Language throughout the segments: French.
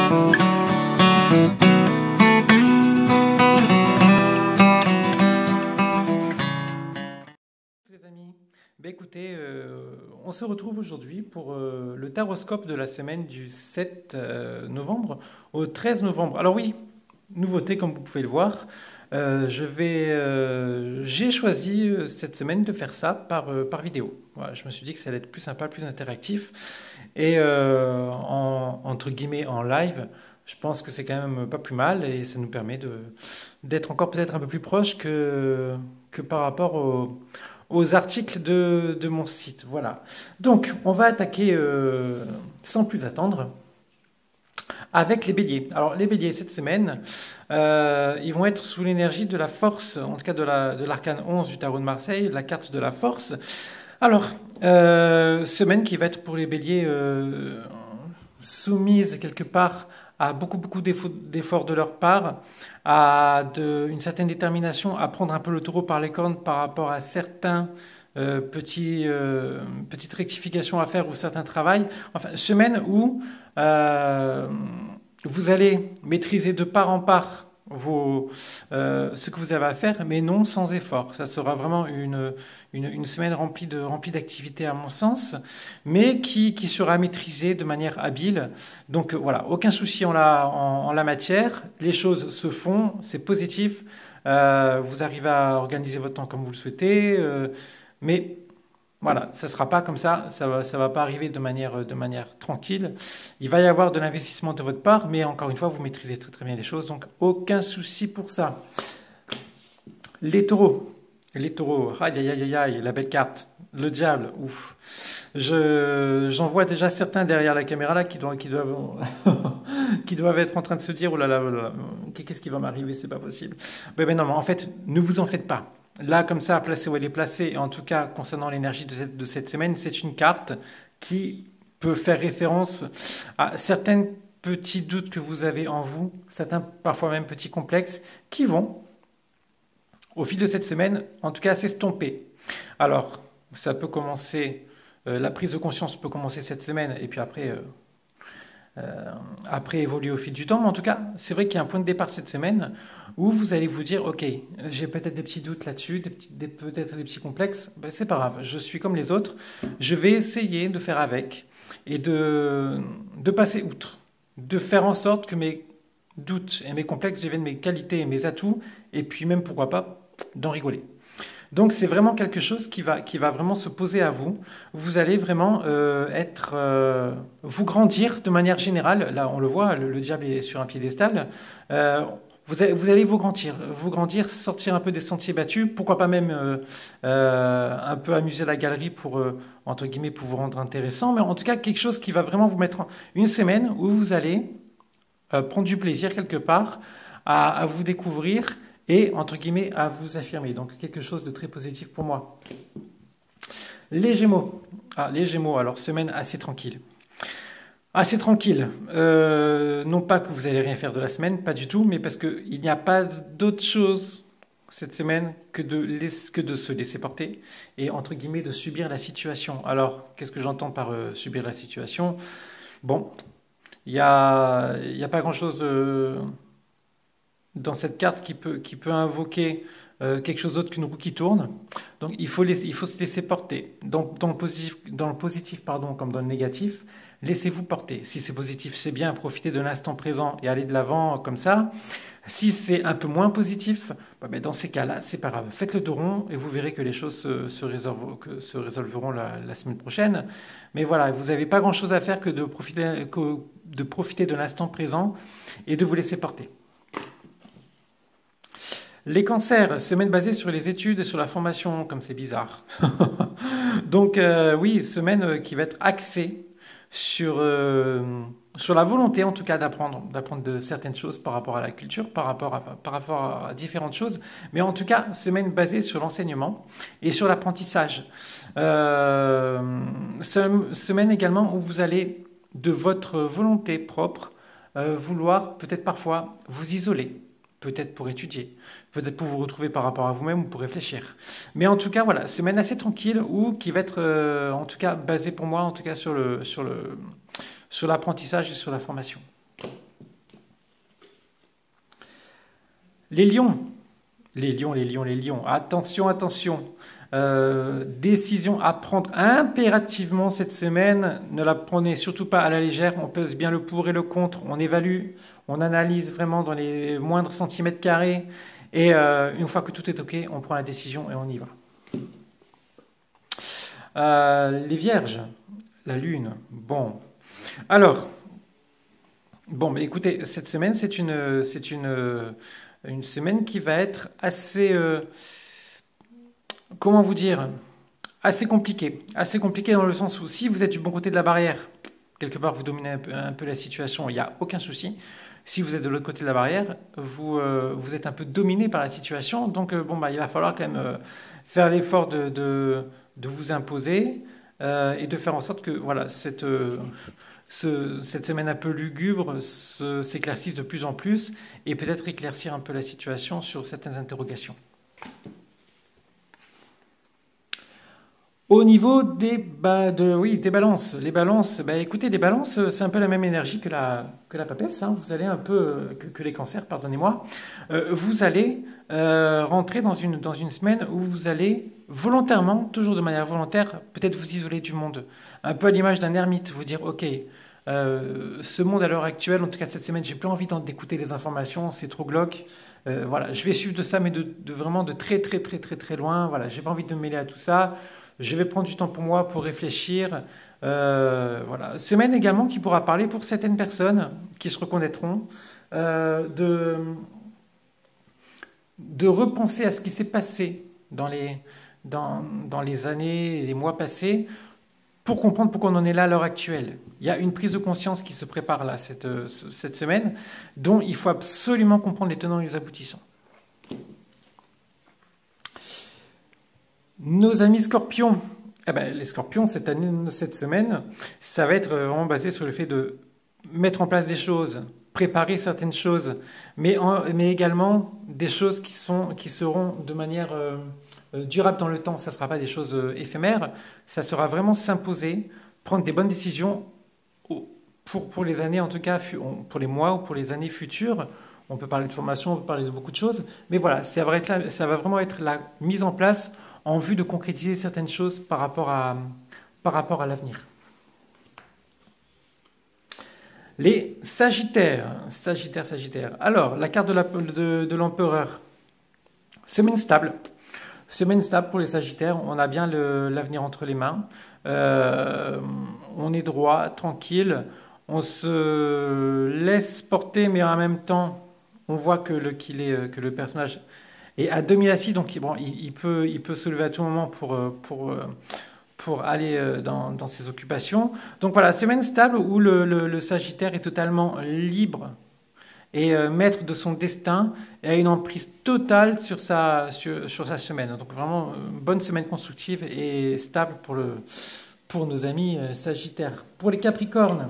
Les amis, ben écoutez, on se retrouve aujourd'hui pour le taroscope de la semaine du 7 novembre au 13 novembre. Alors oui, nouveauté comme vous pouvez le voir, j'ai choisi cette semaine de faire ça par vidéo. Voilà, je me suis dit que ça allait être plus sympa, plus interactif et entre guillemets en live. Je pense que c'est quand même pas plus mal et ça nous permet d'être encore peut-être un peu plus proche que par rapport aux articles de mon site. Voilà. Donc, on va attaquer sans plus attendre avec les béliers. Alors, les béliers, cette semaine, ils vont être sous l'énergie de la force, en tout cas de l'arcane 11 du tarot de Marseille, la carte de la force. Alors, semaine qui va être pour les béliers soumise quelque part à beaucoup d'efforts de leur part, à une certaine détermination, à prendre un peu le taureau par les cornes par rapport à certains petites rectifications à faire ou certains travail. Enfin, semaine où vous allez maîtriser de part en part ce que vous avez à faire, mais non sans effort. Ça sera vraiment une semaine remplie d'activités à mon sens, mais qui sera maîtrisée de manière habile. Donc voilà, aucun souci en la matière. Les choses se font, c'est positif. Vous arrivez à organiser votre temps comme vous le souhaitez, mais voilà, ça ne sera pas comme ça va pas arriver de manière tranquille. Il va y avoir de l'investissement de votre part, mais encore une fois, vous maîtrisez très très bien les choses, donc aucun souci pour ça. Les taureaux, aïe aïe aïe aïe, la belle carte, le diable, ouf. J'en vois déjà certains derrière la caméra là qui doivent qui doivent être en train de se dire oh là là, qu'est-ce qui va m'arriver, c'est pas possible. Mais non, mais en fait, ne vous en faites pas. Là, comme ça, placée où elle est placée, et en tout cas concernant l'énergie de cette semaine, c'est une carte qui peut faire référence à certains petits doutes que vous avez en vous, certains parfois même petits complexes, qui vont, au fil de cette semaine, en tout cas s'estomper. Alors, ça peut commencer, la prise de conscience peut commencer cette semaine, et puis après évoluer au fil du temps. Mais en tout cas, c'est vrai qu'il y a un point de départ cette semaine où vous allez vous dire, ok, j'ai peut-être des petits doutes là-dessus, peut-être des petits complexes, ben, c'est pas grave, je suis comme les autres, je vais essayer de faire avec et de passer outre, de faire en sorte que mes doutes et mes complexes deviennent mes qualités et mes atouts, et puis même, pourquoi pas, d'en rigoler. Donc c'est vraiment quelque chose qui va vraiment se poser à vous. Vous allez vraiment vous grandir de manière générale. Là, on le voit, le diable est sur un piédestal. Vous allez vous grandir, sortir un peu des sentiers battus. Pourquoi pas même un peu amuser la galerie pour, entre guillemets, pour vous rendre intéressant. Mais en tout cas, quelque chose qui va vraiment vous mettre une semaine où vous allez prendre du plaisir quelque part à vous découvrir et, entre guillemets, à vous affirmer. Donc, quelque chose de très positif pour moi. Les Gémeaux. Les Gémeaux, alors, semaine assez tranquille. Assez tranquille. Non pas que vous allez rien faire de la semaine, pas du tout, mais parce qu'il n'y a pas d'autre chose cette semaine que de se laisser porter et, entre guillemets, de subir la situation. Alors, qu'est-ce que j'entends par subir la situation? Bon, il n'y a pas grand-chose dans cette carte qui peut invoquer quelque chose d'autre qu'une roue qui tourne. Donc il faut se laisser porter. Dans le positif pardon, comme dans le négatif, laissez-vous porter. Si c'est positif, c'est bien, profitez de l'instant présent et allez de l'avant comme ça. Si c'est un peu moins positif, ben dans ces cas-là, c'est pas grave. Faites le dos rond et vous verrez que les choses se résolveront la semaine prochaine. Mais voilà, vous n'avez pas grand-chose à faire que de profiter de l'instant présent et de vous laisser porter. Les cancers, semaine basée sur les études et sur la formation, comme c'est bizarre. Donc oui, semaine qui va être axée sur la volonté en tout cas d'apprendre de certaines choses par rapport à la culture, par rapport à différentes choses, mais en tout cas, semaine basée sur l'enseignement et sur l'apprentissage. Semaine également où vous allez, de votre volonté propre, vouloir peut-être parfois vous isoler. Peut-être pour étudier, peut-être pour vous retrouver par rapport à vous-même ou pour réfléchir. Mais en tout cas, voilà, semaine assez tranquille ou qui va être, en tout cas, basée pour moi, en tout cas, sur l'apprentissage et sur la formation. Les lions, les lions, attention, attention. Décision à prendre impérativement cette semaine. Ne la prenez surtout pas à la légère. On pèse bien le pour et le contre. On évalue, on analyse vraiment dans les moindres centimètres carrés. Et une fois que tout est OK, on prend la décision et on y va. Les vierges, la lune. Bon. Alors, bon, mais écoutez, cette semaine, c'est une semaine qui va être assez, comment vous dire, assez compliquée. Assez compliquée dans le sens où si vous êtes du bon côté de la barrière, quelque part vous dominez un peu la situation, il n'y a aucun souci. Si vous êtes de l'autre côté de la barrière, vous êtes un peu dominé par la situation. Donc, bon, bah, il va falloir quand même faire l'effort de vous imposer et de faire en sorte que voilà, cette semaine un peu lugubre s'éclaircisse de plus en plus et peut-être éclaircir un peu la situation sur certaines interrogations. Au niveau des balances, les balances, bah, écoutez, les balances, c'est un peu la même énergie que la papesse, hein. Vous allez un peu, que les cancers, pardonnez-moi, vous allez rentrer dans une semaine où vous allez volontairement, toujours de manière volontaire, peut-être vous isoler du monde. Un peu à l'image d'un ermite, vous dire, ok, ce monde à l'heure actuelle, en tout cas cette semaine, j'ai plus envie d'écouter les informations, c'est trop glauque. Voilà, je vais suivre de ça, mais vraiment de très très très très très loin. Voilà, j'ai pas envie de me mêler à tout ça. Je vais prendre du temps pour moi, pour réfléchir. Voilà. Semaine également qui pourra parler pour certaines personnes qui se reconnaîtront de repenser à ce qui s'est passé dans les années et les mois passés pour comprendre pourquoi on en est là à l'heure actuelle. Il y a une prise de conscience qui se prépare là cette semaine dont il faut absolument comprendre les tenants et les aboutissants. Nos amis scorpions, eh ben, les scorpions cette semaine, ça va être vraiment basé sur le fait de mettre en place des choses, préparer certaines choses, mais également des choses qui seront de manière durable dans le temps. Ça ne sera pas des choses éphémères, ça sera vraiment s'imposer, prendre des bonnes décisions pour les années, en tout cas pour les mois ou pour les années futures. On peut parler de formation, on peut parler de beaucoup de choses, mais voilà, ça va vraiment être la mise en place en vue de concrétiser certaines choses par rapport à l'avenir. Les Sagittaires. Alors, la carte de l'empereur. Semaine stable. Semaine stable pour les Sagittaires. On a bien l'avenir entre les mains. On est droit, tranquille. On se laisse porter, mais en même temps, on voit que le personnage est à demi assis, donc bon, il peut se lever à tout moment pour aller dans ses occupations. Donc voilà, semaine stable où le Sagittaire est totalement libre et maître de son destin et a une emprise totale sur sa semaine. Donc vraiment, bonne semaine constructive et stable pour nos amis Sagittaires. Pour les Capricornes,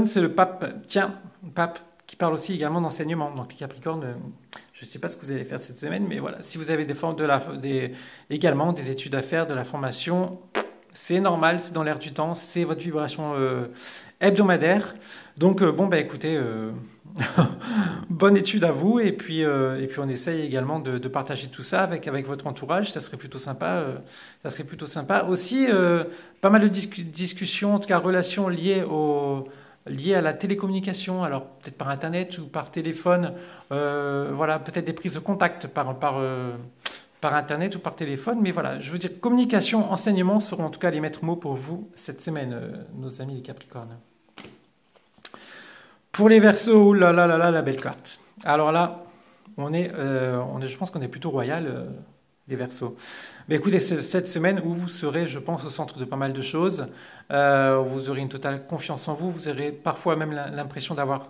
c'est le pape. Tiens, pape qui parle aussi également d'enseignement. Donc les Capricornes, je ne sais pas ce que vous allez faire cette semaine, mais voilà, si vous avez également des études à faire, de la formation, c'est normal, c'est dans l'air du temps, c'est votre vibration hebdomadaire. Donc bon, bah écoutez, bonne étude à vous, et puis on essaye également de partager tout ça avec votre entourage, ça serait plutôt sympa. Aussi, pas mal de discussions, en tout cas relations liées à la télécommunication, alors peut-être par internet ou par téléphone, voilà, peut-être des prises de contact par internet ou par téléphone, mais voilà, je veux dire, communication, enseignement seront en tout cas les maîtres mots pour vous cette semaine, nos amis les Capricornes. Pour les Verseaux, la belle carte. Alors là, je pense qu'on est plutôt royal, les Verseaux. Mais écoutez, c'est cette semaine où vous serez, je pense, au centre de pas mal de choses. Vous aurez une totale confiance en vous. Vous aurez parfois même l'impression d'avoir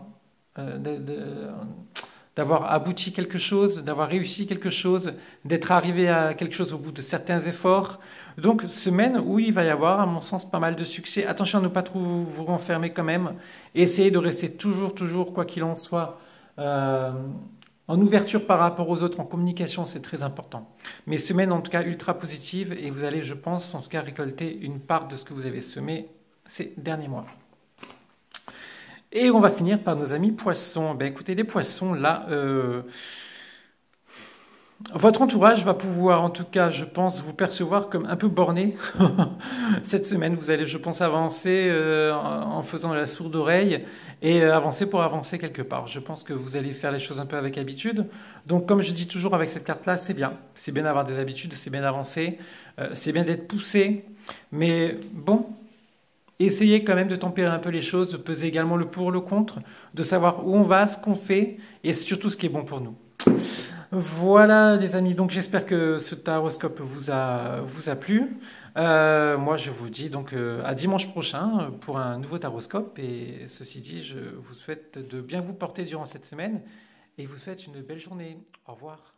abouti quelque chose, d'avoir réussi quelque chose, d'être arrivé à quelque chose au bout de certains efforts. Donc, semaine où il va y avoir, à mon sens, pas mal de succès. Attention à ne pas trop vous renfermer quand même. Essayez de rester toujours, quoi qu'il en soit, en ouverture par rapport aux autres, en communication, c'est très important. Mais semaine en tout cas ultra positive et vous allez, je pense, en tout cas récolter une part de ce que vous avez semé ces derniers mois. Et on va finir par nos amis poissons. Ben écoutez, les poissons, là, votre entourage va pouvoir, en tout cas, je pense, vous percevoir comme un peu borné. Cette semaine, vous allez, je pense, avancer en faisant la sourde oreille et avancer pour avancer quelque part. Je pense que vous allez faire les choses un peu avec habitude. Donc, comme je dis toujours avec cette carte-là, c'est bien. C'est bien d'avoir des habitudes, c'est bien d'avancer, c'est bien d'être poussé. Mais bon, essayez quand même de tempérer un peu les choses, de peser également le pour, le contre, de savoir où on va, ce qu'on fait et surtout ce qui est bon pour nous. Voilà les amis, donc j'espère que ce taroscope vous a plu. Moi je vous dis donc à dimanche prochain pour un nouveau taroscope et ceci dit je vous souhaite de bien vous porter durant cette semaine et vous souhaite une belle journée. Au revoir.